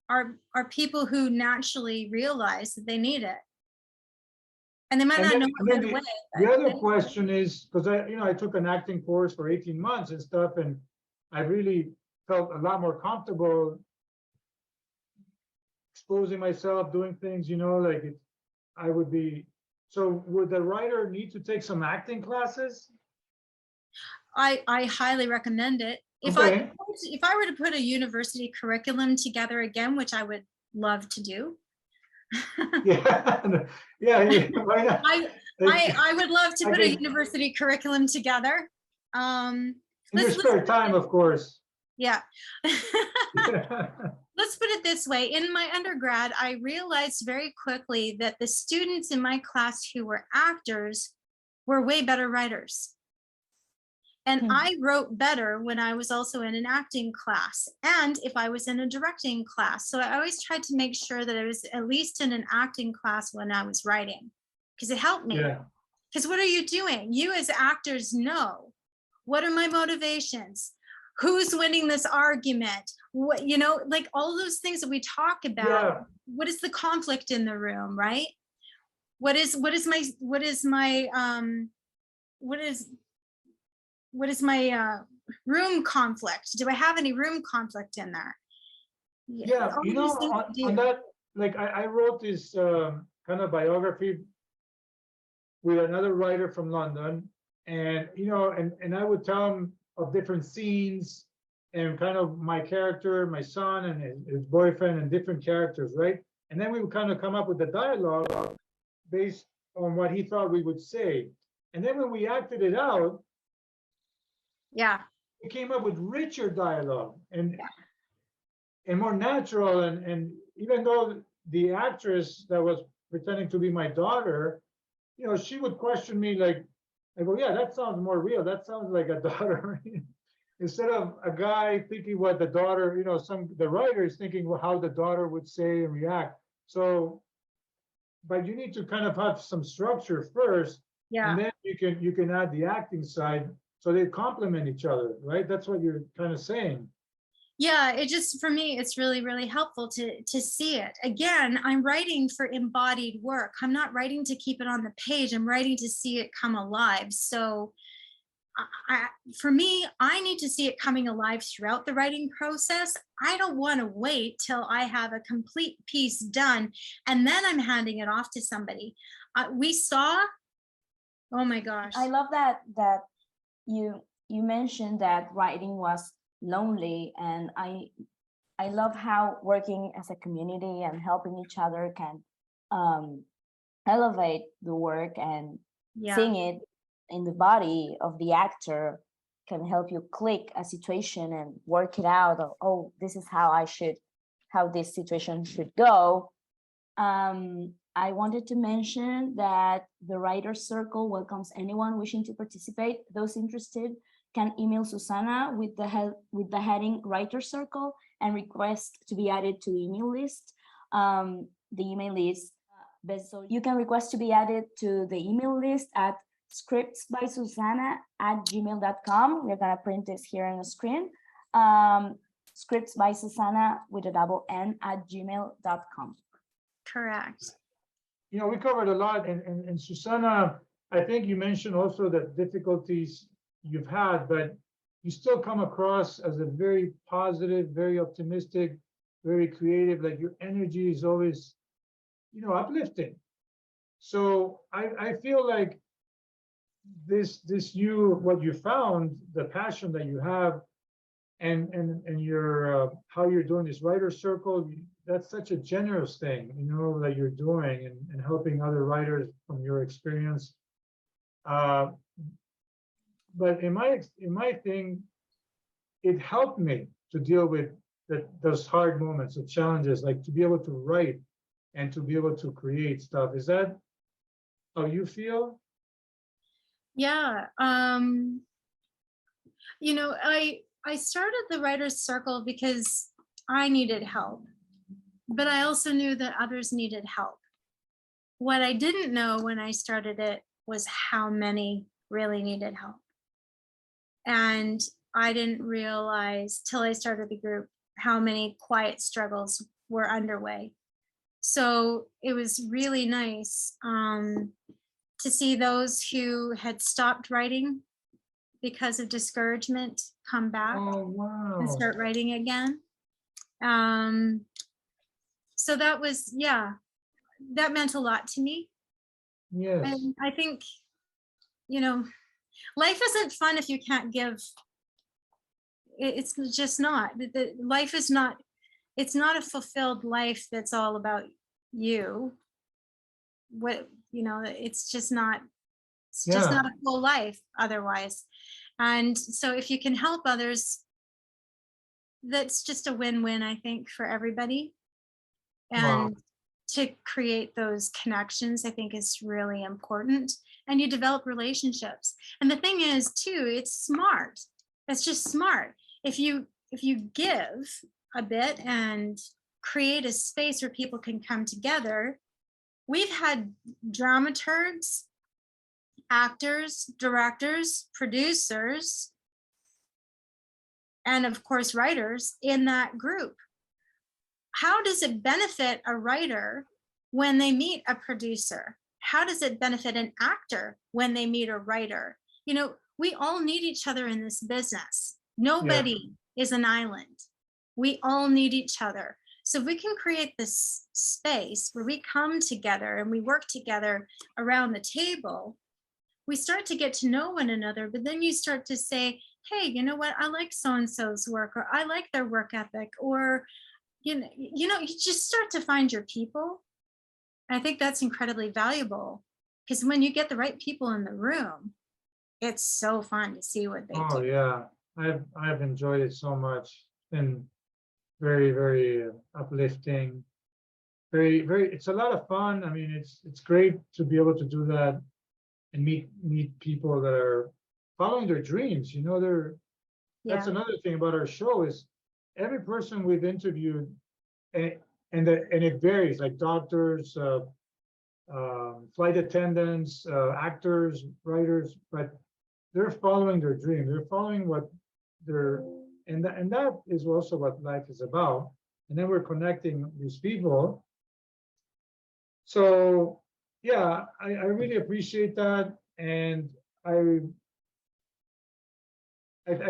Speaker 4: are people who naturally realize that they need it. And they might not know it right away.
Speaker 3: The other question is, because I took an acting course for 18 months and stuff, and I really felt a lot more comfortable exposing myself, doing things, like I would be. So would the writer need to take some acting classes?
Speaker 4: I highly recommend it. If
Speaker 3: okay.
Speaker 4: if I were to put a university curriculum together again, which I would love to do.
Speaker 3: yeah, why not?
Speaker 4: I would love to put a university curriculum together.
Speaker 3: In your spare time, of course.
Speaker 4: Yeah. Let's put it this way. In my undergrad, I realized very quickly that the students in my class who were actors were way better writers. And I wrote better when I was also in an acting class and if I was in a directing class. So I always tried to make sure that I was at least in an acting class when I was writing, because it helped me. Because what are you doing? You as actors know, what are my motivations? Who's winning this argument? What, like all those things that we talk about. Yeah. What is the conflict in the room, right? What is my room conflict? Do I have any room conflict in there?
Speaker 3: Yeah, on that, like I wrote this kind of biography with another writer from London, and and I would tell him of different scenes and kind of my character, my son and his boyfriend and different characters, right? And then we would kind of come up with the dialogue based on what he thought we would say. And then when we acted it out, we came up with richer dialogue and more natural. And even though the actress that was pretending to be my daughter, she would question me like, I go, yeah, that sounds more real. That sounds like a daughter. instead of a guy thinking what the daughter, the writer is thinking how the daughter would say and react. So, but you need to kind of have some structure first, and then you can add the acting side, so they complement each other, right? That's what you're kind of saying.
Speaker 4: Yeah, it just, for me, it's really, really helpful to see it. Again, I'm writing for embodied work. I'm not writing to keep it on the page. I'm writing to see it come alive. So for me, I need to see it coming alive throughout the writing process. I don't want to wait till I have a complete piece done and then I'm handing it off to somebody. We saw, oh my gosh.
Speaker 2: I love that you mentioned that writing was lonely, and I love how working as a community and helping each other can elevate the work, and seeing it in the body of the actor can help you click a situation and work it out. Oh, this is how this situation should go. I wanted to mention that the Writers Circle welcomes anyone wishing to participate. Those interested can email Susanna with the heading Writers Circle and request to be added to the email list. The email is so you can request to be added to the email list at scriptsbysusanna@gmail.com. We're gonna print this here on the screen. Scriptsbysusanna with a double N @gmail.com.
Speaker 4: Correct.
Speaker 3: We covered a lot, and Susanna, I think you mentioned also the difficulties you've had, but you still come across as a very positive, very optimistic, very creative. Like your energy is always, uplifting. So I feel like what you found, the passion that you have, and your how you're doing this writer circle, that's such a generous thing, that you're doing and helping other writers from your experience. But in my thing, it helped me to deal with those hard moments, the challenges, like to be able to write and to be able to create stuff. Is that how you feel?
Speaker 4: Yeah. I started the Writers Circle because I needed help, but I also knew that others needed help. What I didn't know when I started it was how many really needed help. And I didn't realize till I started the group how many quiet struggles were underway. So it was really nice to see those who had stopped writing because of discouragement come back and start writing again. So that was, that meant a lot to me.
Speaker 3: Yes.
Speaker 4: And I think, life isn't fun if you can't give. It's just not. Life is not, it's not a fulfilled life that's all about you. It's just not, just not a full life otherwise. And so if you can help others, that's just a win-win, I think, for everybody. And to create those connections, I think, is really important. And you develop relationships. And the thing is, too, it's smart. It's just smart. If you give a bit and create a space where people can come together. We've had dramaturgs, actors, directors, producers, and of course, writers in that group. How does it benefit a writer when they meet a producer? How does it benefit an actor when they meet a writer? We all need each other in this business. Nobody is an island. We all need each other. So if we can create this space where we come together and we work together around the table, we start to get to know one another, but then you start to say, hey, you know what? I like so-and-so's work, or I like their work ethic, or, you just start to find your people. I think that's incredibly valuable, because when you get the right people in the room, it's so fun to see what they do.
Speaker 3: Oh yeah, I've enjoyed it so much. And very, very uplifting. Very, very, it's a lot of fun. I mean, it's great to be able to do that and meet people that are following their dreams. That's another thing about our show is every person we've interviewed, and it varies, like doctors, flight attendants, actors, writers, but they're following their dream. They're following what they're, and that is also what life is about. And then we're connecting these people. So yeah, I really appreciate that, and I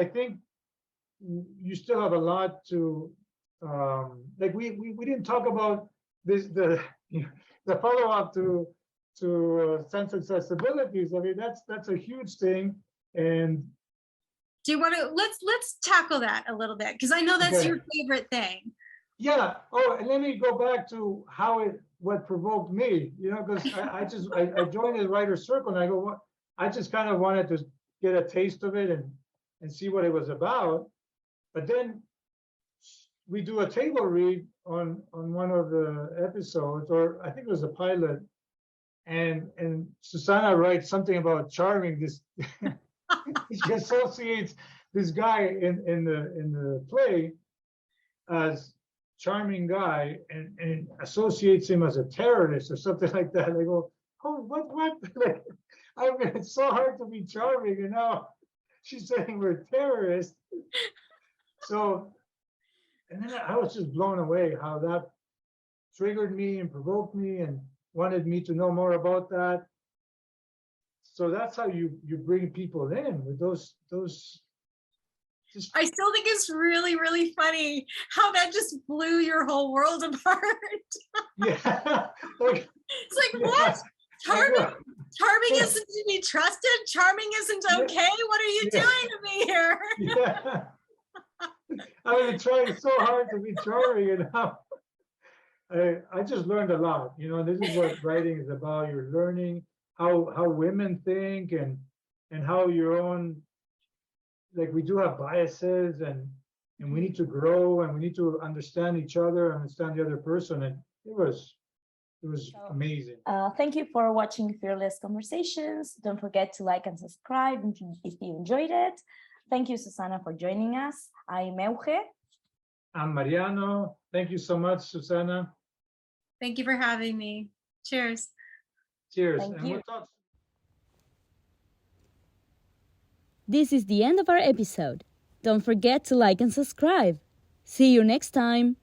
Speaker 3: think you still have a lot to like. We didn't talk about this the follow-up to sense accessibilities. I mean, that's a huge thing. And
Speaker 4: do you want to let's tackle that a little bit, because I know that's your favorite thing.
Speaker 3: Yeah. Oh, and let me go back to what provoked me. You know, because I joined the writer's circle, and I go, what? I just kind of wanted to get a taste of it and see what it was about. But then we do a table read on one of the episodes, or I think it was a pilot, and Susanna writes something about charming. This she associates this guy in the play as charming guy, and associates him as a terrorist or something like that. I go, oh, what? Like, I mean, it's so hard to be charming, and now she's saying we're terrorists. So, and then I was just blown away how that triggered me and provoked me and wanted me to know more about that. So that's how you bring people in with those.
Speaker 4: I still think it's really, really funny how that just blew your whole world apart.
Speaker 3: Yeah.
Speaker 4: It's like, what? Charming isn't to be trusted? Charming isn't okay? Yeah. What are you doing to me here?
Speaker 3: Yeah. I've been trying so hard to be charming, and now I just learned a lot. You know, this is what writing is about. You're learning how women think, and how your own, like, we do have biases, and we need to grow, and we need to understand each other, understand the other person. And it was amazing.
Speaker 2: Thank you for watching Fearless Conversations. Don't forget to like and subscribe if you enjoyed it. Thank you, Susanna, for joining us. I'm Euge.
Speaker 3: I'm Mariano. Thank you so much, Susanna.
Speaker 4: Thank you for having me. Cheers.
Speaker 3: Cheers.
Speaker 2: Thank
Speaker 3: and
Speaker 2: you.
Speaker 3: We'll talk.
Speaker 1: This is the end of our episode. Don't forget to like and subscribe. See you next time.